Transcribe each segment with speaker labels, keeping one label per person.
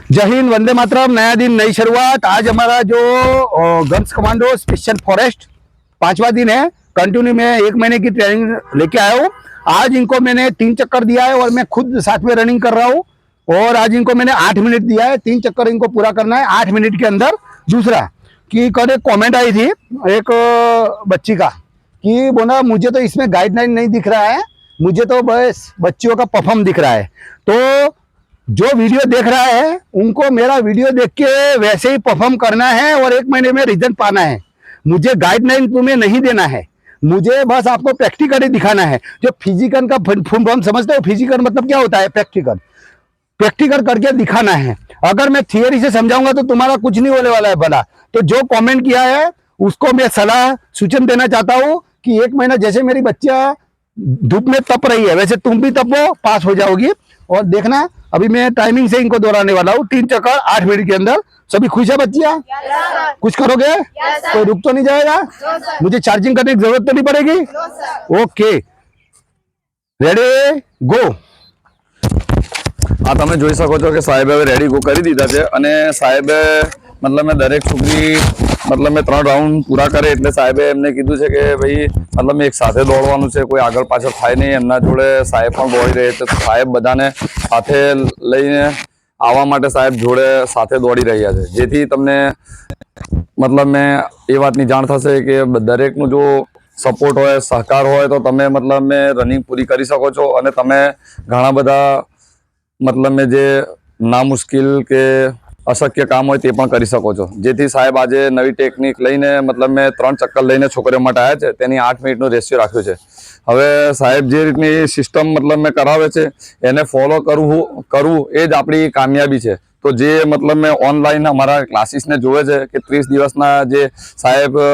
Speaker 1: जय हिंद, वंदे मातरम। नया दिन, नई शुरुआत। आज हमारा जो गन्स कमांडो स्पेशल फॉरेस्ट 5वां दिन है। कंटिन्यू में 1 महीने की ट्रेनिंग लेके आया हूँ। आज इनको मैंने 3 चक्कर दिया है और मैं खुद साथ में रनिंग कर रहा हूँ। और आज इनको मैंने 8 मिनट दिया है। 3 चक्कर इनको पूरा करना है 8 मिनट के अंदर। दूसरा कि कल एक कॉमेंट आई थी एक बच्ची का कि बोला मुझे तो इसमें गाइडलाइन नहीं दिख रहा है, मुझे तो बस बच्चियों का परफॉर्म दिख रहा है। तो जो वीडियो देख रहा है उनको मेरा वीडियो देख के वैसे ही परफॉर्म करना है और 1 महीने में रिजल्ट पाना है। मुझे गाइडलाइन तुम्हें नहीं देना है, मुझे बस आपको प्रैक्टिकली दिखाना है। जो फिजिकल का फुल फॉर्म समझते हो, फिजिकल मतलब क्या होता है? प्रैक्टिकल, प्रैक्टिकल करके दिखाना है। अगर मैं थियरी से समझाऊंगा तो तुम्हारा कुछ नहीं होने वाला है भला। तो जो कमेंट किया है उसको मैं सलाह सूचन देना चाहता हूँ कि 1 महीना जैसे मेरी बच्चियां धूप में तप रही है वैसे तुम भी तपो, पास हो जाओगी। और देखना अभी मैं टाइमिंग से इनको दोहराने वाला हूँ 3 चक्कर 8 मिनट के अंदर। सभी खुश है बच्चियां? कुछ करोगे? कोई रुक तो नहीं जाएगा? मुझे चार्जिंग करने की जरूरत तो नहीं पड़ेगी? ओके, रेडी गो।
Speaker 2: हाँ, તમે જોઈ શકો છો કે સાહેબે હવે રેડી ગો કરી દીધા છે અને સાહેબે મતલબ મેં દરેક છોકરી મતલબ મેં 3 રાઉન્ડ પૂરા કરે એટલે સાહેબે એમને કીધું છે કે ભાઈ મતલબ મેં એક સાથે દોડવાનું છે, કોઈ આગળ પાછળ થાય નહીં। એમના જોડે સાહેબ પણ દોડી રહે છે, સાહેબ બધાને સાથે લઈને આવવા માટે સાહેબ જોડે સાથે દોડી રહ્યા છે, જેથી તમને મતલબ મેં એ વાતની જાણ થશે કે દરેકનું જો સપોર્ટ હોય, સહકાર હોય તો તમે મતલબ મેં રનિંગ પૂરી કરી શકો છો અને તમે ઘણા બધા मतलब में जे ना मुश्किल के अशक्य काम हो ते पण करी सको छो। जेथी साहेब आज नवी टेक्निक लईने मतलब में 3 चक्कर लईने छोकरीओ माटे आया छे, तेनी 8 मिनिट नो रेशियो राख्यो छे। हवे साहेब जे रीतनी सिस्टम मतलब में करावे छे एने फॉलो करवू ए ज आपणी कामयाबी छे। तो जे मतलब में ऑनलाइन हमारा क्लासीस ने जोवे छे कि 30 दिवसना जे साहेब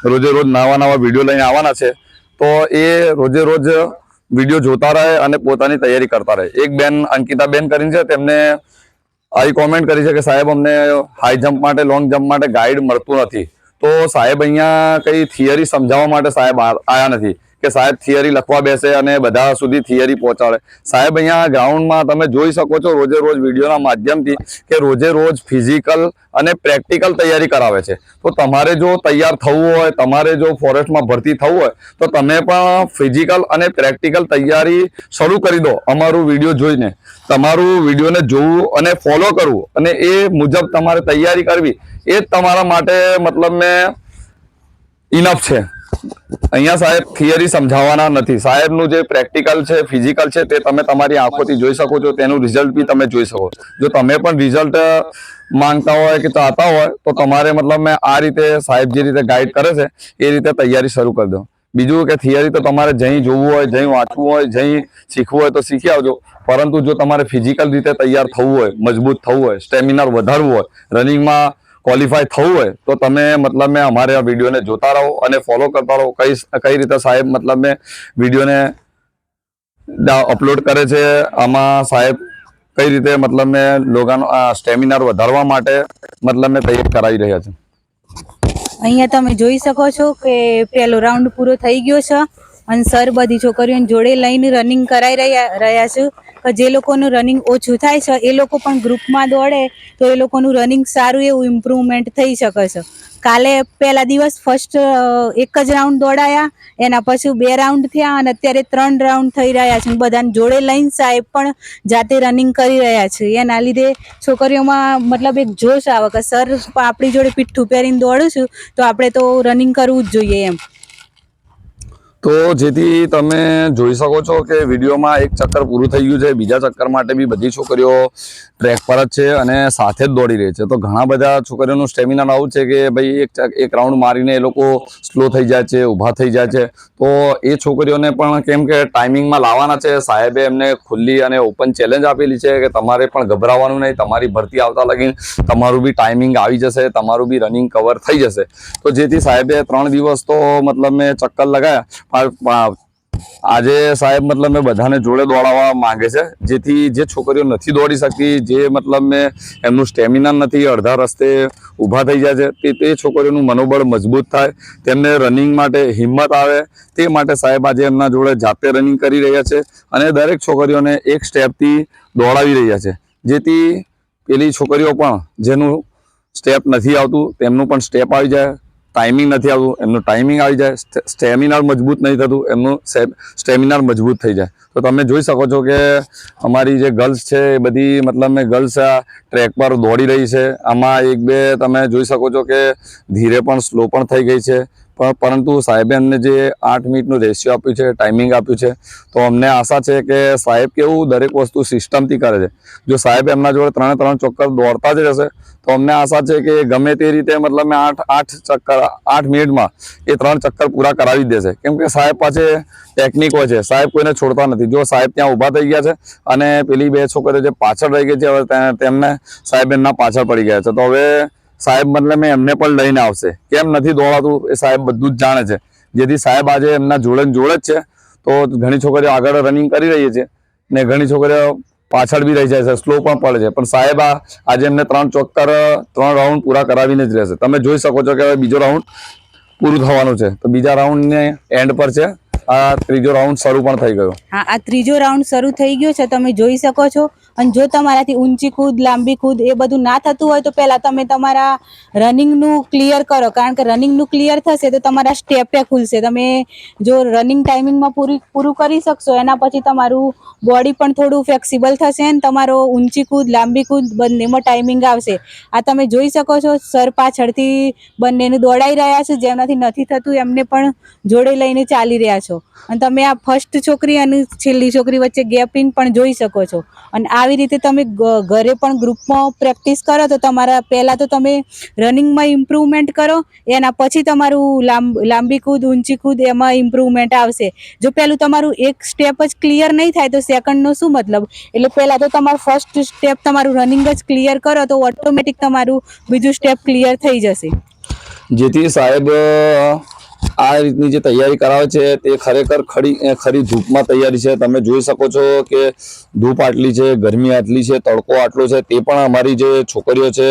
Speaker 2: रोजे रोज नवा विडियो लईने आववाना छे, तो ए रोजे रोज विडियो जोता रहे અને પોતાની તૈયારી કરતા રહે। એક બેન અંકિતા બેન કરીને છે, તેમને આવી કોમેન્ટ કરી છે કે સાહેબ અમને હાઈ જમ્પ માટે, લોંગ જમ્પ માટે ગાઈડ મળતું નથી। તો સાહેબ અહીંયા કઈ થિયરી સમજાવવા માટે સાહેબ આયા નથી કે સાહેબ થિયરી લખવા બેસે અને બધા સુધી થિયરી પહોંચાડે। સાહેબ અહીંયા ગ્રાઉન્ડમાં તમે જોઈ શકો છો રોજે રોજ વિડીયોના માધ્યમથી કે રોજે રોજ ફિઝિકલ અને પ્રેક્ટિકલ તૈયારી કરાવે છે। તો તમારે જો તૈયાર થવું હોય, તમારે જો ફોરેસ્ટમાં ભરતી થવું હોય તો તમે પણ ફિઝિકલ અને પ્રેક્ટિકલ તૈયારી શરૂ કરી દો। અમારું વિડીયો જોઈને તમારું વિડીયોને જોવું અને ફોલો કરવું અને એ મુજબ તમારે તૈયારી કરવી એ જ તમારા માટે મતલબ મેં ઇનફ છે। અહીંયા સાહેબ થિયરી સમજાવવાના નથી, સાહેબનું જે પ્રેક્ટિકલ છે, ફિઝિકલ છે તે તમે તમારી આંખોથી જોઈ શકો છો, તેનું રિઝલ્ટ બી તમે જોઈ શકો। જો તમે પણ રિઝલ્ટ માંગતા હોય કે ચાહતા હોય તો તમારે મતલબ મેં આ રીતે સાહેબ જે રીતે ગાઈડ કરે છે એ રીતે તૈયારી શરૂ કરી દો। બીજું કે થિયરી તો તમારે જઈ જોવું હોય, જઈ વાંચવું હોય, જઈ શીખવું હોય તો શીખી આવજો, પરંતુ જો તમારે ફિઝિકલ રીતે તૈયાર થવું હોય, મજબૂત થવું હોય, સ્ટેમિના વધારવું હોય, રનિંગમાં क्वॉलिफाई थवू है तो तमे मतलब में हमारे आ वीडियो ने जोता रहो और फॉलो करता रहो। कई रीते साहेब मतलब में वीडियो ने अपलोड करे छे, आमा साहेब कई रीते मतलब में लोगों स्टेमिना वधारवा माटे मतलब में तैयार कराई रह्या छे।
Speaker 3: अहींया तमे जोई शको छो के पहेलो राउंड पूरो थई गयो छे अने सर बधी छोकरीओने जोड़े लईने रनिंग कराई रह्या छे કે જે લોકોનું રનિંગ ઓછું થાય છે એ લોકો પણ ગ્રુપમાં દોડે તો એ લોકોનું રનિંગ સારું એવું ઇમ્પ્રુવમેન્ટ થઈ શકે છે। કાલે પહેલા દિવસ ફર્સ્ટ એક જ રાઉન્ડ દોડાયા, એના પછી 2 રાઉન્ડ થયા અને અત્યારે 3 રાઉન્ડ થઈ રહ્યા છે। બધાને જોડે લઈને સાહેબ પણ જાતે રનિંગ કરી રહ્યા છે। એના લીધે છોકરીઓમાં મતલબ એક જોશ આવે કે સર આપણી જોડે પીઠું પહેરીને દોડું છું તો આપણે તો રનિંગ કરવું જ જોઈએ એમ।
Speaker 2: तो जेथी तमे जोई सको छो के विडियो में 1 चक्कर पूरु थई गयुं छे, बीजा चक्कर माटे बी बधी छोकरीओ ट्रेक पर ज छे अने साथे ज दौड़ी रही छे। तो घणा बधा छोकरीओनुं स्टेमिना आવું છે કે भाई एक राउंड मारीने ए लोको स्लो थई जाय छे, ऊभा थई जाय छे। तो ए छोकरीओने पण केम के टाइमिंग में लाववाना छे, साहेबे एमने खुल्ली अने ओपन चेलेंज आपेली छे के तमारे पण गभरावानुं नहीं, तमारी भरती आवता लगी तमारुं बी टाइमिंग आवी जशे, तमारुं बी रनिंग कवर थई जशे। तो जेथी साहेबे 3 दिवस तो मतलब में चक्कर लगाया। આજે સાહેબ मतलब में બધાને જોડે દોડાવવા માંગે છે, જેથી જે છોકરીઓ નથી દોડી શકતી, જે मतलब में એમનું સ્ટેમિના નથી, અડધા રસ્તે ઊભા થઈ જાય છે, તે છોકરીઓનું મનોબળ મજબૂત થાય, તેમને રનિંગ માટે હિંમત આવે, તે માટે સાહેબ આજે એમના જોડે જાતે રનિંગ કરી રહ્યા છે અને દરેક છોકરીઓને એક સ્ટેપથી દોડાવી રહ્યા છે, જેથી પેલી છોકરીઓ પણ જેનું સ્ટેપ નથી આવતું તેમનું પણ સ્ટેપ આવી જાય, ટાઈમિંગ નથી આવતું એમનું ટાઈમિંગ આવી જાય, સ્ટેમિના મજબૂત નહીં થતું એમનું સ્ટેમિના મજબૂત થઈ જાય. તો તમે જોઈ શકો છો કે અમારી જે ગર્લ્સ છે એ બધી મતલબ મેં ગર્લ્સ આ ટ્રેક પર દોડી રહી છે. આમાં એક બે તમે જોઈ શકો છો કે ધીરે પણ સ્લો પણ થઈ ગઈ છે. પરંતુ સાહેબે અમને જે 8 મિનિટનું રેશિયો આપ્યું છે, ટાઈમિંગ આપ્યું છે, તો અમને આશા છે કે સાહેબ કેવું દરેક વસ્તુ સિસ્ટમથી કરે છે. જો સાહેબ એમના જોડે 3 ચોક્કર દોડતા જ રહેશે તો અમને આશા છે કે ગમે તે રીતે મતલબ 8 મિનિટમાં એ 3 ચક્કર પૂરા કરાવી જ દેશે. કેમ કે સાહેબ પાસે ટેકનિક હોય છે, સાહેબ કોઈને છોડતા નથી. જો સાહેબ ત્યાં ઊભા થઈ ગયા છે અને પેલી 2 છોકરીઓ જે પાછળ રહી ગઈ છે હવે તેમને સાહેબ એમના પાછળ પડી ગયા છે, તો હવે સાહેબ મતલબ એમને પણ લઈને આવશે. કેમ નથી દોડાતું એ સાહેબ બધું જ જાણે છે. જેથી સાહેબ આજે એમના જોડે જ છે. તો ઘણી છોકરીઓ આગળ રનિંગ કરી રહી છે ને ઘણી છોકરીઓ પાછળ બી રહી જાય છે, સ્લો પણ પડે છે. પણ સાહેબ આજે એમને 3 ચોક્કર 3 રાઉન્ડ પૂરા કરાવીને જ રહેશે. તમે જોઈ શકો છો કે હવે બીજો રાઉન્ડ પૂરું થવાનું છે, તો બીજા રાઉન્ડને એન્ડ પર છે. આ ત્રીજો રાઉન્ડ શરૂ પણ થઈ ગયો.
Speaker 3: હા, આ ત્રીજો રાઉન્ડ શરૂ થઈ ગયો છે, તમે જોઈ શકો છો. અને જો તમારાથી ઊંચી કૂદ, લાંબી કૂદ એ બધું ના થતું હોય તો પહેલા તમે તમારા રનિંગનું ક્લિયર કરો, કારણ કે રનિંગનું ક્લિયર થશે તો તમારા સ્ટેપે ખુલશે. તમે જો રનિંગ ટાઈમિંગમાં પૂરું કરી શકશો એના પછી તમારું બોડી પણ થોડું ફ્લેક્સિબલ થશે અને તમારો ઊંચી કૂદ, લાંબી કૂદ બંનેમાં ટાઈમિંગ આવશે. આ તમે જોઈ શકો છો સર પાછળથી બંનેનું દોડાઈ રહ્યા છે, જેમનાથી નથી થતું એમને પણ જોડે લઈને ચાલી રહ્યા છો. અને તમે આ ફર્સ્ટ છોકરી અને છેલ્લી છોકરી વચ્ચે ગેપિંગ પણ જોઈ શકો છો. અને આવી રીતે તમે ઘરે પણ ગ્રુપમાં પ્રેક્ટિસ કરો તો તમારા પહેલાં તો તમે રનિંગમાં ઇમ્પ્રુવમેન્ટ કરો, એના પછી તમારું લાંબી કૂદ, ઊંચી કૂદ એમાં ઇમ્પ્રુવમેન્ટ આવશે. જો પહેલું તમારું એક સ્ટેપ જ ક્લિયર નહીં થાય તો સેકન્ડનો શું મતલબ? એટલે પહેલાં તો તમારું ફર્સ્ટ સ્ટેપ તમારું રનિંગ જ ક્લિયર કરો તો ઓટોમેટિક તમારું બીજું સ્ટેપ ક્લિયર થઈ જશે.
Speaker 2: જેથી સાહેબ આ રીતની જે તૈયારી કરાવે છે તે ખરેખર ખરી ધૂપમાં તૈયારી છે. તમે જોઈ શકો છો કે ધૂપ આટલી છે, ગરમી આટલી છે, તડકો આટલો છે, તે પણ અમારી જે છોકરીઓ છે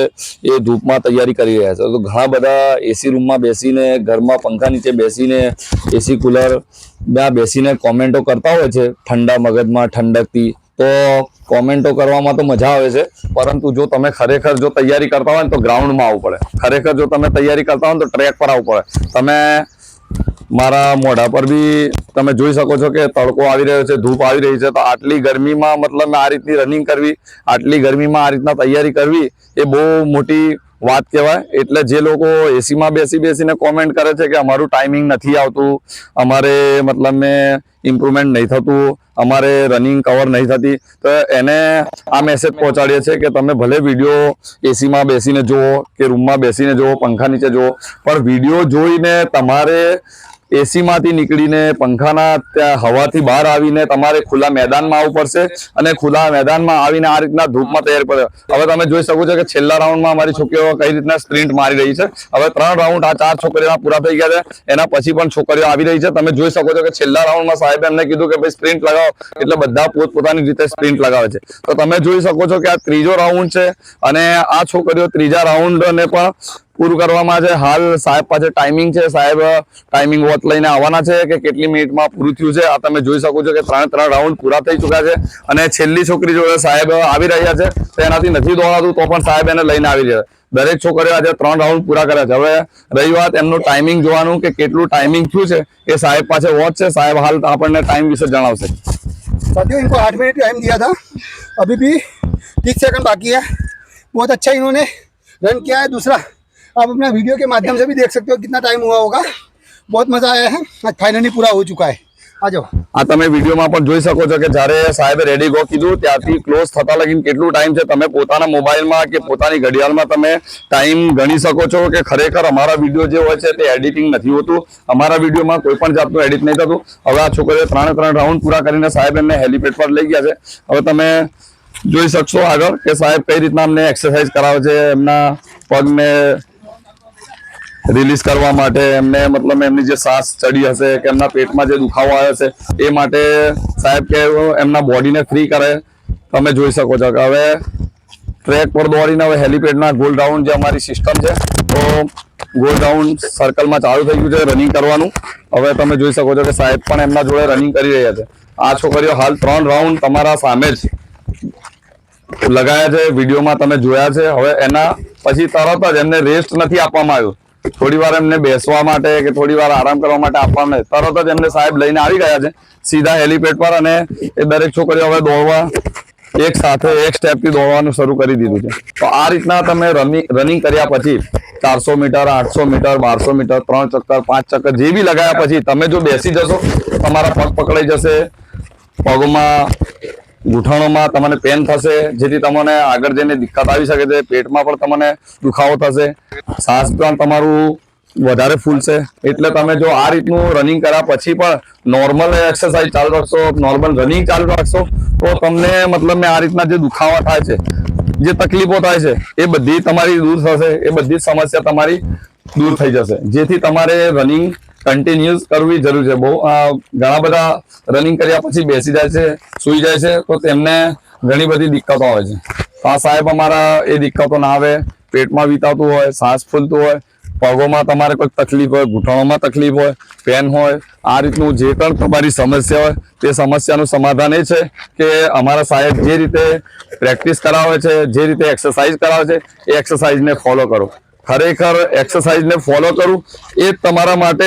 Speaker 2: એ ધૂપમાં તૈયારી કરી રહ્યા છે. તો ઘણા બધા એસી રૂમમાં બેસીને, ઘરમાં પંખા નીચે બેસીને, એસી કુલર ત્યાં બેસીને કોમેન્ટો કરતા હોય છે ઠંડા મગજમાં, ઠંડકથી. તો કોમેન્ટો કરવામાં તો મજા આવે છે, પરંતુ જો તમે ખરેખર જો તૈયારી કરતા હોય ને તો ગ્રાઉન્ડમાં આવવું પડે. ખરેખર જો તમે તૈયારી કરતા હોય ને તો ટ્રેક પર આવવું પડે. તમે મારા મોઢા પર બી તમે જોઈ શકો છો કે તડકો આવી રહ્યો છે, ધૂપ આવી રહી છે. તો આટલી ગરમીમાં મતલબ આ રીતની રનિંગ કરવી, આટલી ગરમીમાં આ રીતના તૈયારી કરવી એ બહુ મોટી વાત કહેવાય. એટલે જે લોકો એસીમાં બેસીને કોમેન્ટ કરે છે કે અમારું ટાઈમિંગ નથી આવતું, અમારે મતલબ મેં ઇમ્પ્રુવમેન્ટ નહીં થતું, અમારે રનિંગ કવર નહીં થતી, તો એને આ મેસેજ પહોંચાડીએ છીએ કે તમે ભલે વિડીયો એસીમાં બેસીને જુઓ કે રૂમમાં બેસીને જુઓ, પંખા નીચે જુઓ, પણ વિડીયો જોઈને તમારે એસીમાંથી નીકળીને પંખાના ત્યાં હવાથી બહાર આવીને તમારે ખુલ્લા મેદાનમાં આવવું પડશે. અને ખુલ્લા મેદાનમાં આવીને આ રીતના ધૂપમાં તૈયાર પડે. હવે તમે જોઈ શકો છો કે છેલ્લા રાઉન્ડમાં અમારી છોકરીઓ કઈ રીતના સ્પ્રિન્ટ મારી રહી છે. હવે 3 રાઉન્ડ આ 4 છોકરીઓના પૂરા થઈ ગયા છે, એના પછી પણ છોકરીઓ આવી રહી છે. તમે જોઈ શકો છો કે છેલ્લા રાઉન્ડમાં સાહેબે એમને કીધું કે ભાઈ સ્પ્રિન્ટ લગાવો, એટલે બધા પોતપોતાની રીતે સ્પ્રિન્ટ લગાવે છે. તો તમે જોઈ શકો છો કે આ ત્રીજો રાઉન્ડ છે અને આ છોકરીઓ ત્રીજા રાઉન્ડને પણ પૂરું કરવામાં છે. હાલ સાહેબ પાસે ટાઈમિંગ છે, સાહેબ ટાઈમિંગ વોચ લઈને આવવાના છે કે કેટલી મિનિટમાં પૂરું થયું છે. આ તમે જોઈ શકો છો કે 3 રાઉન્ડ પૂરા થઈ ચુક્યા છે અને છેલ્લી છોકરી જોડે સાહેબ આવી રહ્યા છે. તો એનાથી નથી દોડાતું તો પણ સાહેબ એને લઈને આવી રહ્યા છે. દરેક છોકરીઓ આજે 3 રાઉન્ડ પૂરા કર્યા છે. હવે રહી વાત એમનું ટાઈમિંગ જોવાનું કે કેટલું ટાઈમિંગ થયું છે, એ સાહેબ પાસે વોચ છે. સાહેબ હાલ આપણને ટાઈમ વિશે જણાવશે.
Speaker 1: साथियों इनको 8 मिनट टाइम दिया था, अभी भी 30 सेकंड बाकी है. बहुत अच्छा इन्होंने रन किया है. दूसरा आप अपना वीडियो के माध्यम से भी देख सकते हो कितना टाइम हुआ होगा. बहुत मजा आया है. आज फाइनली पूरा हो चुका है. आ जाओ.
Speaker 2: આ તમે વિડીયોમાં પણ જોઈ શકો છો કે જ્યારે સાહેબે રેડી ગો કીધું ત્યાંથી ક્લોઝ થતા લગીને કેટલું ટાઈમ છે. તમે પોતાના મોબાઈલમાં કે પોતાની ઘડિયાળમાં તમે ટાઈમ ગણી શકો છો કે ખરેખર અમારા વિડીયો જે હોય છે તે એડિટિંગ નથી હોતું. અમારા વિડીયોમાં કોઈ પણ જાતનું એડિટ નહીં થતું. હવે આ છોકરીએ 3 રાઉન્ડ પૂરા કરીને સાહેબ એમને હેલિપેડ પર લઈ ગયા છે. હવે તમે જોઈ શકશો આગળ કે સાહેબ કઈ રીતના અમને એક્સરસાઇઝ કરાવે છે. એમના પગને રિલીઝ કરવા માટે, એમને મતલબ એમની જે શ્વાસ ચડી હશે કે એમના પેટમાં જે દુખાવો આવ્યો છે એ માટે સાહેબ કે એમના બોડીને ફ્રી કરે. તમે જોઈ શકો છો કે હવે ટ્રેક પર દોડીને હવે હેલિપેડના ગોલ રાઉન્ડ જે અમારી સિસ્ટમ છે તો ગોલ રાઉન્ડ સર્કલમાં ચાલુ થઈ ગયું છે રનિંગ કરવાનું. હવે તમે જોઈ શકો છો કે સાહેબ પણ એમના જોડે રનિંગ કરી રહ્યા છે. આ છોકરીઓ હાલ 3 રાઉન્ડ તમારા સામે જ લગાયા છે, વિડીયોમાં તમે જોયા છે. હવે એના પછી તરત જ એમને રેસ્ટ નથી આપવામાં આવ્યું. થોડી વાર એમને બેસવા માટે કે થોડી વાર આરામ કરવા માટે આપવામાં તરત જ એમને સાહેબ લઈને આવી ગયા છે સીધા હેલીપેડ પર, અને એ દરેક છોકરીઓ હવે દોડવા એક સાથે એક સ્ટેપથી દોડવાનું શરૂ કરી દીધું છે. તો આ રીતના તમે રનિંગ કર્યા પછી 400 મીટર, 800 મીટર, 1200 મીટર, 3 ચક્કર, 5 ચક્કર જે બી લગાયા પછી તમે જો બેસી જશો તમારા પગ પકડાઈ જશે, પગમાં ઘૂંટણોમાં તમને પેન થશે, જેથી તમને આગળ જઈને દિક્કત આવી શકે છે. પેટમાં પણ તમને દુખાવો થશે, શ્વાસ પણ તમારું વધારે ફૂલશે. એટલે તમે જો આ રીતનું રનિંગ કર્યા પછી પણ નોર્મલ એક્સરસાઇઝ ચાલુ રાખશો, નોર્મલ રનિંગ ચાલુ રાખશો, તો તમને મતલબ આ રીતના જે દુખાવા થાય છે, જે તકલીફો થાય છે, એ બધી તમારી દૂર થશે. એ બધી સમસ્યા તમારી દૂર થઈ જશે. જેથી તમારે રનિંગ કન્ટિન્યુઅસ કરવી જરૂર છે. બહુ ઘણા બધા રનિંગ કર્યા પછી બેસી જાય છે, સૂઈ જાય છે, તો તેમને ઘણી બધી દિક્કતો આવે છે. તો આ સાહેબ અમારા એ દિક્કતો ના આવે. પેટમાં વિતાતું હોય, શ્વાસ ફૂલતું હોય, પગોમાં તમારે કોઈ તકલીફ હોય, ઘૂંટણોમાં તકલીફ હોય, પેન હોય, આ રીતનું જે પણ તમારી સમસ્યા હોય, તે સમસ્યાનું સમાધાન એ છે કે અમારા સાહેબ જે રીતે પ્રેક્ટિસ કરાવે છે, જે રીતે એક્સરસાઇઝ કરાવે છે, એ એક્સરસાઇઝને ફોલો કરો. ખરેખર એક્સરસાઇઝને ફોલો કરવું એ તમારા માટે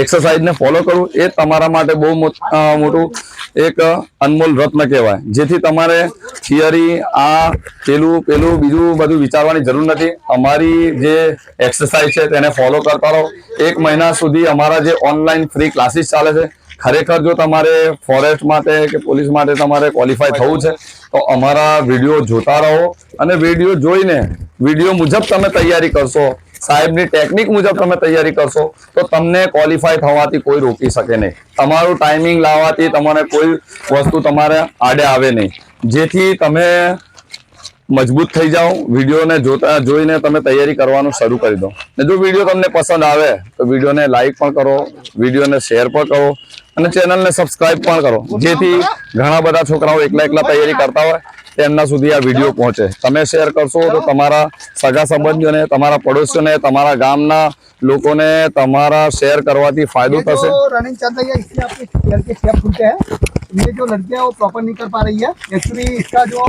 Speaker 2: એક્સરસાઇઝને ફોલો કરવું એ તમારા માટે બહુ મોટું એક અનમોલ રત્ન કહેવાય. જેથી તમારે થિયરી આ પેલું બીજું બધું વિચારવાની જરૂર નથી. અમારી જે એક્સરસાઇઝ છે તેને ફોલો કરતા રહો. 1 મહિના સુધી અમારા જે ઓનલાઈન ફ્રી ક્લાસીસ ચાલે છે. ખરેખર જો તમારે ફોરેસ્ટ માટે કે પોલીસ માટે તમારે ક્વોલિફાય થવું છે તો અમારા વિડીયો જોતા રહો, અને વિડીયો જોઈને વિડીયો મુજબ તમે તૈયારી કરશો, સાહેબની ટેકનિક મુજબ તમે તૈયારી કરશો, તો તમને ક્વોલિફાય થવાથી કોઈ રોકી શકે નહીં. તમારું ટાઈમિંગ લાવવાથી તમારે કોઈ વસ્તુ તમારે આડે આવે નહીં. જેથી તમે મજબૂત થઈ જાઓ. વિડીયોને જોઈને તમે તૈયારી કરવાનું શરૂ કરી દો. ને જો વિડીયો તમને પસંદ આવે તો વિડીયોને લાઈક પણ કરો, વિડીયોને શેર પણ કરો, અને ચેનલને સબસ્ક્રાઇબ પણ કરો. જેથી ઘણા બધા છોકરાઓ એકલા તૈયારી કરતા હોય તેમના સુધી આ વિડીયો પહોંચે. તમે શેર કરશો તો તમારા સગા સંબંધીઓને, તમારા પડોશીઓને, તમારા ગામના લોકોને તમારા શેર કરવાથી ફાયદો થશે.
Speaker 1: रनिंग चल रही है, इससे आपके पैर के स्टेप खुलते हैं. ये जो लड़कियां वो प्रॉपर नहीं कर पा रही है. एक्चुअली इसका जो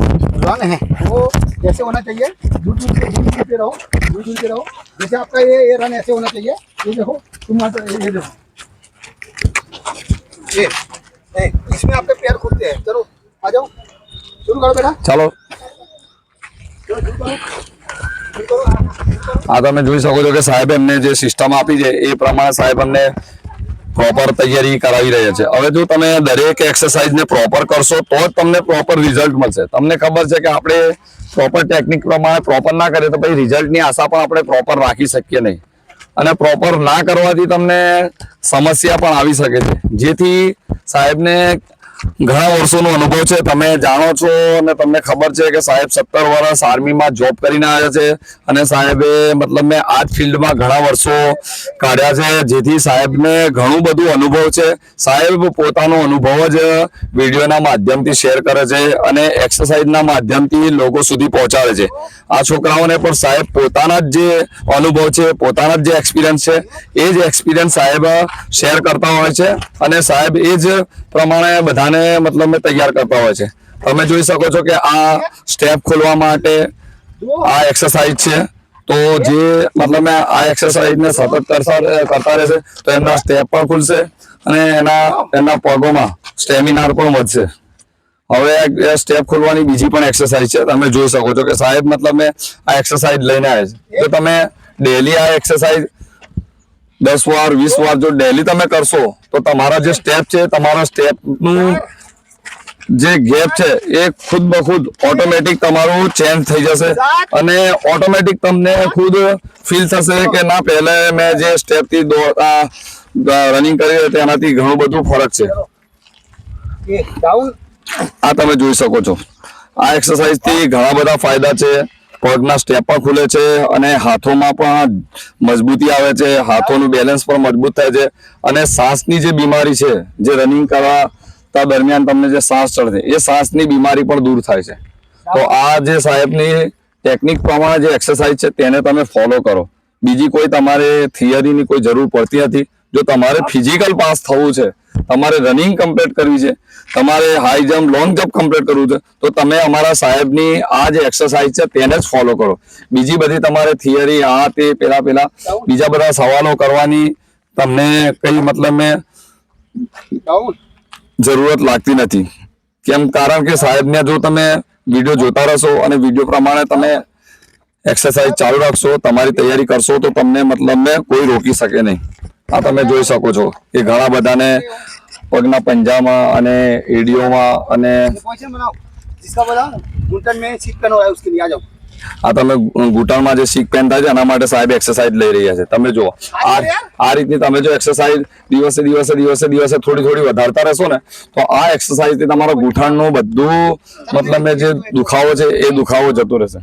Speaker 1: रन है वो ऐसे होना चाहिए, दूर पे रहो, दूर पे रहो. जैसे आपका ये रन ऐसे होना चाहिए. ये देखो तुम ये देखो, ये इसमें आपके पैर खुलते हैं. चलो आ जाओ, शुरू करो बेटा.
Speaker 2: ચાલો, આ તમે જોઈ શકો છો કે સાહેબ એમને જે સિસ્ટમ આપી છે એ પ્રમાણે સાહેબ અમને પ્રોપર તૈયારી કરાવી રહ્યા છે. હવે જો તમે દરેક એક્સરસાઇઝને પ્રોપર કરશો તો જ તમને પ્રોપર રિઝલ્ટ મળશે. તમને ખબર છે કે આપણે પ્રોપર ટેકનિક પ્રમાણે પ્રોપર ના કરીએ તો પછી રિઝલ્ટની આશા પણ આપણે પ્રોપર રાખી શકીએ નહીં. અને પ્રોપર ના કરવાથી તમને સમસ્યા પણ આવી શકે છે. જેથી સાહેબને ઘણા વર્ષોનો અનુભવ છે, તમે જાણો છો, અને તમને ખબર છે કે સાહેબ 17 વર્ષ આર્મીમાં જોબ કરીને આવ્યા છે, અને સાહેબે મતલબ મેં આ જ ફિલ્ડમાં ઘણા વર્ષો કાઢ્યા છે. જેથી સાહેબને ઘણું બધું અનુભવ છે. સાહેબ પોતાનો અનુભવ જ વિડીયોના માધ્યમથી શેર કરે છે અને એક્સરસાઇઝના માધ્યમથી લોકો સુધી પહોંચાડે છે. આ છોકરાઓને પણ સાહેબ પોતાના જ જે અનુભવ છે, પોતાના જ જે એક્સપિરિયન્સ છે, એ જ એક્સપિરિયન્સ સાહેબ શેર કરતા હોય છે, અને સાહેબ એ જ પ્રમાણે બધાને મતલબ તૈયાર કરતા હોય છે. તમે જોઈ શકો છો કે આ સ્ટેપ ખોલવા માટે આ એક્સરસાઇઝ છે. તો જે મતલબ આ એક્સરસાઇઝને સતત કરતા રહેશે તો એમના સ્ટેપ પણ ખુલશે, અને એમના પગોમાં સ્ટેમિના પણ વધશે. હવે સ્ટેપ ખોલવાની બીજી પણ એક્સરસાઇઝ છે. તમે જોઈ શકો છો કે સાહેબ મતલબ આ એક્સરસાઇઝ લઈને આવે છે. તો તમે ડેલી આ એક્સરસાઇઝ 10 વાર 20 વાર જો ડેલી તમે કરશો તો તમારા જે સ્ટેપ છે, તમારા સ્ટેપનું જે ગેપ છે એ ખુદ બ ખુદ ઓટોમેટિક તમારું ચેન્જ થઈ જશે, અને ઓટોમેટિક તમને ખુદ ફીલ થશે કે ના પહેલા મેં જે સ્ટેપથી રનિંગ કરી તેનાથી ઘણું બધું ફરક છે. આ તમે જોઈ શકો છો. આ એક્સરસાઇઝથી ઘણા બધા ફાયદા છે. પગના સ્ટેપ પણ ખુલે છે, અને હાથોમાં પણ મજબૂતી આવે છે, હાથોનું બેલેન્સ પણ મજબૂત થાય છે, અને શ્વાસની જે બીમારી છે, જે રનિંગ કરતા દરમિયાન તમને જે શ્વાસ ચડે એ શ્વાસની બીમારી પણ દૂર થાય છે. તો આ જે સાહેબની ટેકનિક પ્રમાણે જે એક્સરસાઇઝ છે તેને તમે ફોલો કરો. બીજી કોઈ તમારે થિયરીની કોઈ જરૂર પડતી નથી. જો તમારે ફિઝિકલ પાસ થવું છે, તમારે રનિંગ કમ્પ્લીટ કરવી છે, તમારે high jump long jump complete કરવું છે, તો તમે અમારા સાહેબની આ જે એક્સરસાઇઝ છે તેને જ ફોલો કરો. બીજી બધી તમારે થિયરી આ તે પેલા બીજા બધા સવાલો કરવાની તમને કઈ મતલબ મેં જરૂરત લાગતી નથી. કેમ? કારણ કે સાહેબને જો તમે વિડીયો જોતા રહેશો અને વિડીયો પ્રમાણે તમે એક્સરસાઇઝ ચાલુ રાખશો, તમારી તૈયારી કરશો, તો તમને મતલબ મેં કોઈ રોકી શકે નહીં. આ તમે જોઈ શકો છો કે ઘણા બધાને પગના પંજામાં અને એડીઓમાં અને આ તમે ઘૂંટણમાં જે શીક પેન થાય છે એના માટે સાહેબ એક્સરસાઇઝ લઈ રહ્યા છે. તમે જુઓ આ રીતની તમે જો એક્સરસાઇઝ દિવસે થોડી વધારતા રહેશો ને, તો આ એક્સરસાઇઝ થી તમારા ઘૂંટણનું બધું મતલબ મેં જે દુખાવો છે એ દુખાવો જતો રહેશે.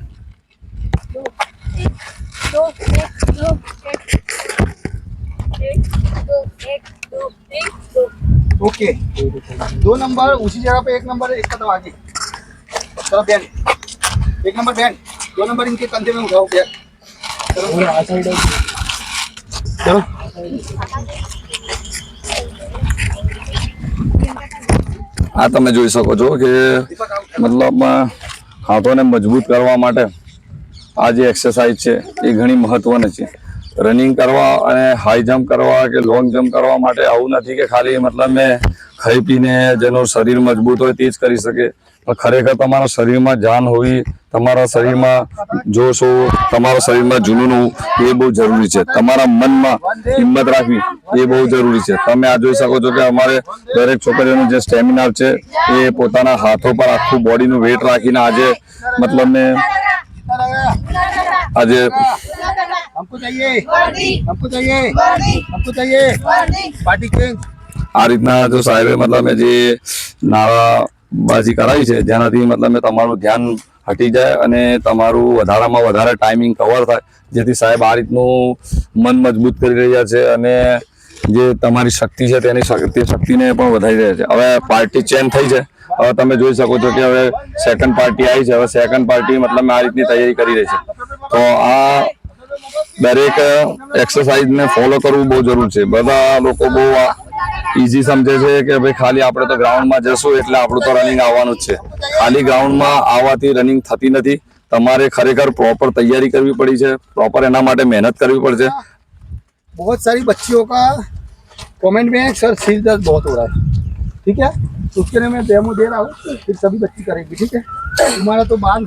Speaker 1: ओके, 2 नंबर उसी जगह पे, 1 नंबर एक कदम आगे. चलो बैंड, 1 नंबर बैंड, 2 नंबर इनके कंधे में उठाओ बैंड. चलो
Speaker 2: આ તમે જોઈ શકો છો કે મતલબ હાથોને મજબૂત કરવા માટે આ જે એક્સરસાઇઝ છે એ ઘણી મહત્વની છે. રનિંગ કરવા અને હાઈ જમ્પ કરવા કે લોંગ જમ્પ કરવા માટે આવું નથી કે ખાલી મતલબ મેં ખાઈ પીને જેનું શરીર મજબૂત હોય તે જ કરી શકે. પણ ખરેખર તમારા શરીરમાં જાન હોવી, તમારા શરીરમાં જોશ હોવો, તમારા શરીરમાં જુનૂન હોવું એ બહુ જરૂરી છે. તમારા મનમાં હિંમત રાખવી એ બહુ જરૂરી છે. તમે આ જોઈ શકો છો કે અમારે દરેક છોકરીઓનું જે સ્ટેમિના છે એ પોતાના હાથો પર આખું બોડીનું વેટ રાખીને આજે મતલબ મેં આજે
Speaker 1: हमको चाहिए पार्टी चेंज.
Speaker 2: આ રીતના જો સાહેબે મતલબ મેં જે નારાબાજી કરાવી છે જેનાથી મતલબ મેં તમારું ધ્યાન હટી જાય અને તમારું વધારામાં વધારે ટાઈમિંગ કવર થાય, જેથી સાહેબ આ રીતનું મન મજબૂત કરી રહ્યા છે અને જે તમારી શક્તિ છે તે શક્તિને પણ વધારી રહ્યા છે. હવે પાર્ટી ચેન્જ થઈ છે. હવે તમે જોઈ શકો છો કે હવે સેકન્ડ પાર્ટી આવી છે. હવે સેકન્ડ પાર્ટી મતલબ આ રીતની તૈયારી કરી રહી છે. તો આ દરેક એક્સરસાઇઝ ને ફોલો કરવું બહુ જરૂર છે. બધા લોકો બહુ ઈઝી સમજે છે કે ભાઈ ખાલી આપણે તો ગ્રાઉન્ડમાં જશું એટલે આપણું તો રનિંગ આવવાનું જ છે. ખાલી ગ્રાઉન્ડમાં આવવાથી રનિંગ થતી નથી. તમારે ખરેખર પ્રોપર તૈયારી કરવી પડી છે, પ્રોપર એના માટે મહેનત કરવી પડશે.
Speaker 1: बहुत सारी बच्चियों का कमेंट में सर सिर दर्द बहुत हो रहा है, ठीक है, तो उसके लिए मैं डेमो दे रहा हूँ, फिर सभी बच्ची करेंगी, ठीक है. तुम्हारा तो बाल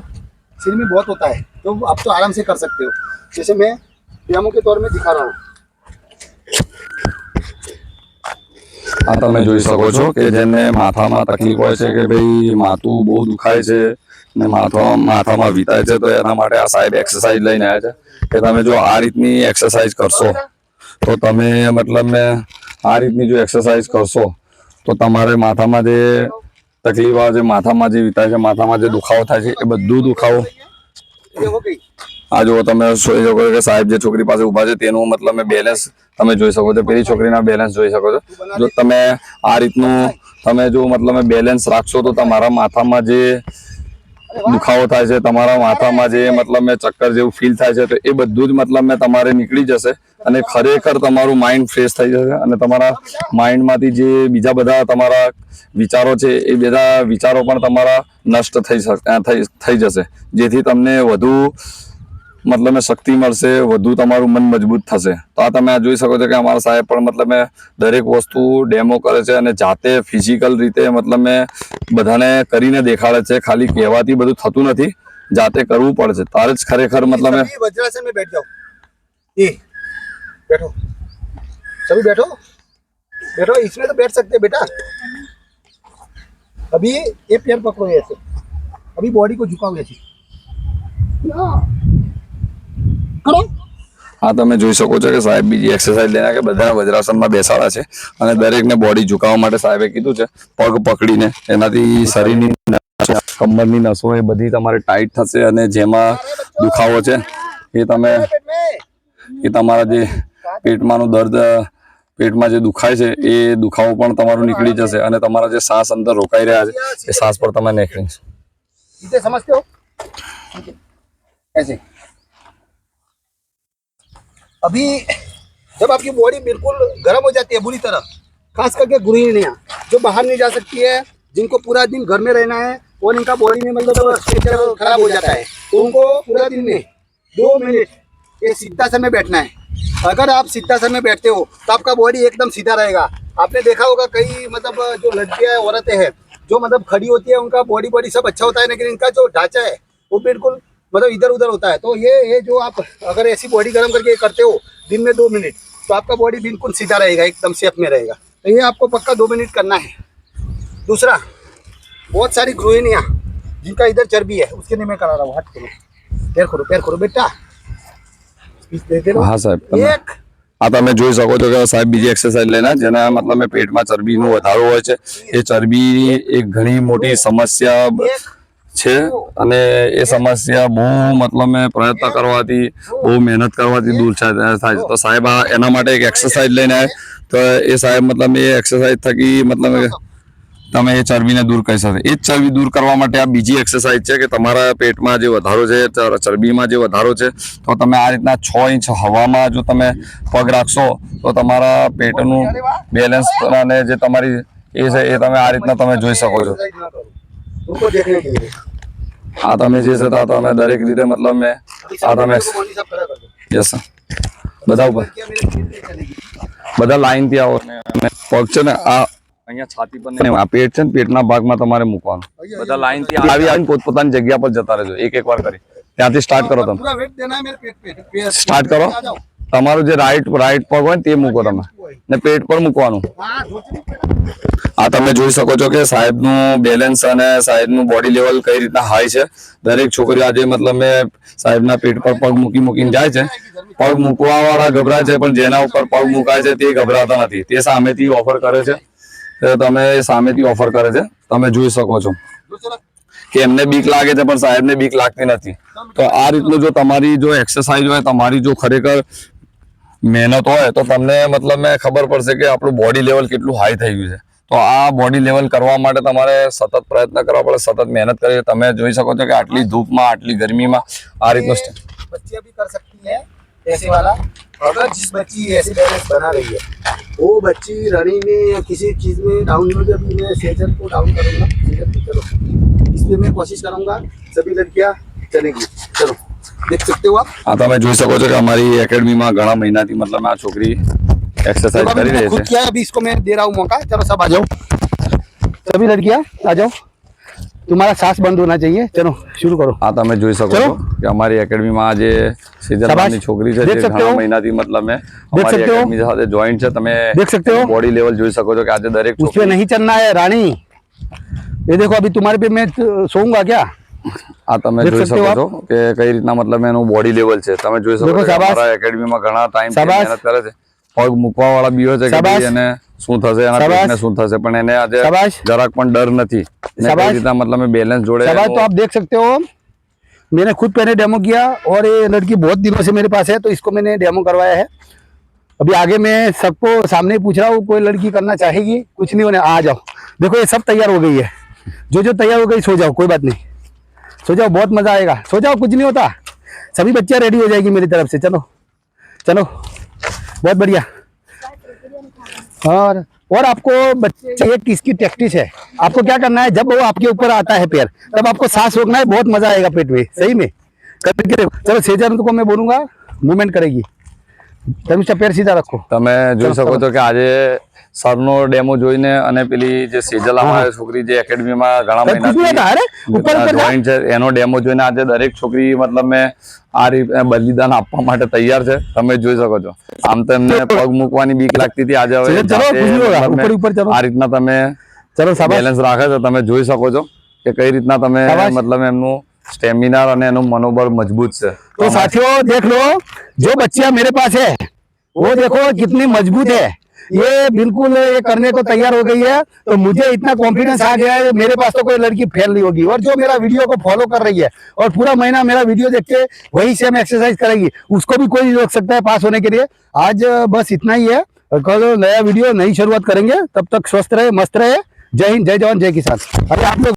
Speaker 1: सिर में बहुत होता है तो आप तो आराम से कर सकते हो, जैसे मैं डेमो के तौर में दिखा रहा हूँ.
Speaker 2: આ તમે જોઈ શકો છો કે જેને માથામાં તકલીફ હોય છે કે ભાઈ માથું બહુ દુખાય છે ને માથામાં વીતાય છે, તો એના માટે આ સાહેબ એક્સરસાઇઝ લઈને આવ્યા છે કે તમે જો આ રીતની એક્સરસાઇઝ કરશો તો તમે મતલબ મેં આ રીતની જો એક્સરસાઇઝ કરશો તો તમારે માથામાં જે તકલીફ આવે છે, માથામાં જે વીતાય છે, માથામાં જે દુખાવો થાય છે એ બધું દુખાવો આ જો તમે જોઈ શકો છો કે સાહેબ જે છોકરી પાસે ઉભા છે તેનું મતલબ મેં બેલેન્સ તમે જોઈ શકો છો, પેલી છોકરીના બેલેન્સ જોઈ શકો છો. જો તમે આ રીતનું તમે જો મતલબ મેં બેલેન્સ રાખશો તો તમારા માથામાં જે દુખાવો થાય છે, તમારા માથામાં જે મતલબ મેં ચક્કર જેવું ફીલ થાય છે, તો એ બધું જ મતલબ મેં તમારે નીકળી જશે અને ખરેખર તમારું માઇન્ડ ફ્રેશ થઈ જશે અને તમારા માઇન્ડમાંથી જે બીજા બધા તમારા વિચારો છે એ બધા વિચારો પણ તમારા નષ્ટ થઈ જશે, જેથી તમને વધુ મતલબ મેં શક્તિ મળશે, વધુ તમારું મન મજબૂત થશે. તો આ તમે આ જોઈ શકો છો કે અમારા સાહેબ પણ મતલબ મેં દરેક વસ્તુ ડેમો કરે છે અને જાતે ફિઝિકલ રીતે મતલબ મેં બધાને કરીને દેખાડે છે. ખાલી કહેવાથી બધું થતું નથી, જાતે કરવું પડશે તારે જ ખરેખર મતલબ મેં
Speaker 1: वज्रासन में बैठ जाओ, ये बैठो, सभी बैठो बैठो, इसमें तो बैठ सकते हैं बेटा. अभी ये पैर पकड़ो ऐसे, अभी बॉडी को झुकाओ ऐसे करो.
Speaker 2: હા તમે જોઈ શકો છો કે સાહેબ બીજી એક્સરસાઇઝ લઈને કે બધા વજ્રાસનમાં બેસાડા છે અને દરેકને બોડી ઝુકાવવા માટે સાહેબે કીધું છે પગ પકડીને, એનાથી શરીરની કમરની નસો એ બધી તમારે ટાઈટ થશે અને જેમાં દુખાવો છે એ તમે એ તમારા જે પેટમાંનું દર્દ, પેટમાં જે દુખાય છે એ દુખાવો પણ તમારું નીકળી જશે અને તમારા જે શ્વાસ અંદર રોકાઈ રહ્યા છે એ શ્વાસ પર તમે નીકળી જશે.
Speaker 1: इसे समझते हो ऐसे. अभी जब आपकी बॉडी बिल्कुल गर्म हो जाती है बुरी तरह, खास करके गृहिणियाँ जो बाहर नहीं जा सकती है, जिनको पूरा दिन घर में रहना है और इनका बॉडी में मतलब स्ट्रक्चर खराब हो जाता है, तो उनको पूरा दिन में 2 मिनट ये सिद्धासन में बैठना है। अगर आप सिद्धासन में बैठते हो तो आपका बॉडी एकदम सीधा रहेगा। आपने देखा होगा कई मतलब जो लड़कियां औरतें हैं जो मतलब खड़ी होती है, उनका बॉडी सब अच्छा होता है, लेकिन इनका जो ढांचा है वो बिल्कुल मतलब इधर उधर होता है। तो ये जो आप अगर ऐसी बॉडी गर्म करके करते हो दिन में 2 मिनट, तो आपका बॉडी बिल्कुल सीधा रहेगा, एकदम शेप में रहेगा। तो ये आपको पक्का 2 मिनट करना है। दूसरा, बहुत सारी गृहिणियाँ जिनका इधर चर्बी है, उसके लिए मैं करा रहा हूँ। हाथ करो, पैर करो बेटा, देते रहो।
Speaker 2: हाँ साहेब,
Speaker 1: एक
Speaker 2: આ તમે જોઈ શકો છો કે સાહેબ બીજી એક્સરસાઇઝ લઈને જેના મતલબ પેટમાં ચરબીનો વધારો હોય છે, એ ચરબી એક ઘણી મોટી સમસ્યા છે અને એ સમસ્યા બહુ મતલબ પ્રયત્ન કરવાથી, બહુ મહેનત કરવાથી દૂર થાય છે। તો સાહેબ આ એના માટે એક એક્સરસાઇઝ લઈને આવે, તો એ સાહેબ મતલબ એ એક્સરસાઇઝ થકી મતલબ તમે એ ચરબીને દૂર કરી શકો। એ જ ચરબી દૂર કરવા માટે આ બીજી એક્સરસાઇઝ છે કે તમારા પેટમાં જે વધારો છે, ચરબીમાં જે વધારો છે, તો તમે આ રીતના 6 ઇંચ હવામાં જો તમે પગ રાખશો તો તમારા પેટનું બેલેન્સ અને જે તમારી એ છે એ તમે આ રીતના તમે જોઈ શકો છો।
Speaker 1: उनको देखने के लिए
Speaker 2: આ તમે જે છે તમે દરેક રીતે મતલબ મેં આ તમે યસ બધા ઉપર બધા લાઈનથી આવો અને પગ છે ને આ અહીંયા છાતી પર નહીં, આ પેટ છે ને પેટના ભાગમાં તમારે મૂકવાનું। બધા લાઈનથી આવીને પોતપોતાની જગ્યા પર જતા રહેજો, એક વાર કરી ત્યાંથી સ્ટાર્ટ કરો। તમે
Speaker 1: पूरा वेट देना है मेरे पेट पे।
Speaker 2: સ્ટાર્ટ કરો, તમારું જે રાઈટ પગ હોય ને તે મૂકો તમે ને પેટ પર મૂકવાનું।
Speaker 1: हाँ, घुटने पे।
Speaker 2: આ તમે જોઈ શકો છો કે સાહેબનું બેલેન્સ અને સાહેબનું બોડી લેવલ કઈ રીતના હાઈ છે। દરેક છોકરીઓ આજે મતલબ મેં સાહેબના પેટ પર પગ મૂકીને જાય છે। પગ મૂકવા વાળા ગભરાય છે, પણ જેના ઉપર પગ મુકાય છે તે ગભરાતા નથી, તે સામેથી ઓફર કરે છે। તો તમે સામેથી ઓફર કરે છે, તમે જોઈ શકો છો કે એમને બીક લાગે છે પણ સાહેબને બીક લાગતી નથી। તો આ રીતનું જો તમારી જો એક્સરસાઇઝ હોય, તમારી જો ખરેખર મહેનત હોય, તો તમને મતલબ મેં ખબર પડશે કે આપણું બોડી લેવલ કેટલું હાઈ થઈ ગયું છે। તો આ બોડી લેવલ કરવા માટે તમારે સતત પ્રયત્ન કરવા પડે, સતત મહેનત કરી। તમે જોઈ શકો છો કે આટલી ધૂપમાં, આટલી ગરમીમાં આ રીતનું
Speaker 1: बच्चियां भी कर सकती है ऐसे वाला। अगर जिस बच्ची ऐसे बैलेंस बना रही है, वो बच्ची रनिंग में या किसी चीज में डाउन में, जब मैं सेजन को डाउन करूंगा, सेजन को चलो इसमें मैं कोशिश करूंगा सभी लड़कियां चलेंगी। चलो देख सकते हो आप।
Speaker 2: આ તમે જોઈ શકો છો કે અમારી એકેડમીમાં ઘણા મહિનાથી મતલબ આ છોકરી एक्सरसाइज
Speaker 1: तो
Speaker 2: कर ही रहे
Speaker 1: खुद
Speaker 2: थे।
Speaker 1: किया, अभी इसको मैं दे रहा हूँ मौका। चलो सब आ जाओ, सभी लड़कियां आ जाओ, तुम्हारा सांस बंद होना चाहिए। चलो शुरू करो।
Speaker 2: આ તમે જોઈ શકો છો કે અમારી એકેડમીમાં આ જે સેજલ નામની છોકરી છે, જે ઘણા મહિનાથી મતલબ મેં અમારી એકેડમી સાથે જોઈન્ટ છે। તમે
Speaker 1: देख सकते हो,
Speaker 2: બોડી લેવલ જોઈ શકો છો કે આજે દરેક
Speaker 1: उस पे नहीं चलना है रानी। ये देखो अभी तुम्हारे पे मैं सोऊंगा क्या।
Speaker 2: આ તમે જોઈ શકો છો કે કઈ રીતના મતલબ એનું બોડી લેવલ છે। તમે જોઈ શકો છો અમારા એકેડમીમાં ઘણા ટાઈમ મહેનત કરે છે। પગ મૂકવા વાળા બી હોય છે કે ભાઈ એને શું થશે, એના પેટને શું થશે, પણ એને આજે જરાક પણ ડર નથી। કઈ રીતના મતલબ બેલેન્સ જોડે।
Speaker 1: तो आप देख सकते हो, मैंने खुद पहले डेमो किया और ये लड़की बहुत दिनों से मेरे पास है, तो इसको मैंने डेमो करवाया है। अभी आगे मैं सबको सामने पूछ रहा हूँ, कोई लड़की करना चाहेगी, कुछ नहीं होने, आ जाओ। देखो ये सब तैयार हो गई है, जो तैयार हो गई सो जाओ, कोई बात नहीं, सो जाओ, बहुत मजा आएगा, सो जाओ, कुछ नहीं होता। सभी बच्चियां रेडी हो जाएगी मेरी तरफ से। चलो चलो, बहुत बढ़िया। और आपको बच्चे चाहिए किसकी प्रैक्टिस है, आपको क्या करना है, जब वो आपके ऊपर आता है पैर, तब आपको सांस रोकना है, बहुत मजा आएगा पेट में, सही में करके देखो। चलो सेजल को मैं बोलूंगा मूवमेंट करेगी, तुम पैर सीधा रखो।
Speaker 2: તમે જોઈ શકો છો કે આજે સરનો ડેમો જોઈને અને પેલી જે સેજલ અમારી છોકરી જે એકેડમીમાં ઘણા મહિનાથી જોઈન્ટ છે, એનો ડેમો જોઈને આજે દરેક છોકરી મતલબ મેં આ રીતે બલિદાન આપવા માટે તૈયાર છે। તમે જોઈ શકો છો, આમ તો એમને પગ મૂકવાની બીક લાગતી હતી, આજે હવે આ રીતના તમે બેલેન્સ રાખે છે। તમે જોઈ શકો છો કે કઈ રીતના તમે મતલબ એમનું स्टेमिना और मनोबल मजबूत है।
Speaker 1: तो साथियों देख लो, जो बच्चियां मेरे पास है वो देखो कितनी मजबूत है, ये बिल्कुल ये करने को तैयार हो गई है। तो मुझे इतना कॉन्फिडेंस आ गया है, मेरे पास तो कोई लड़की फेल नहीं होगी। और जो मेरा वीडियो को फॉलो कर रही है और पूरा महीना मेरा वीडियो देख के वही सेम एक्सरसाइज करेगी, उसको भी कोई रोक सकता है पास होने के लिए। आज बस इतना ही है, कल नया वीडियो नई शुरुआत करेंगे। तब तक स्वस्थ रहे, मस्त रहे। जय हिंद, जय जवान, जय किसान। अरे आप लोग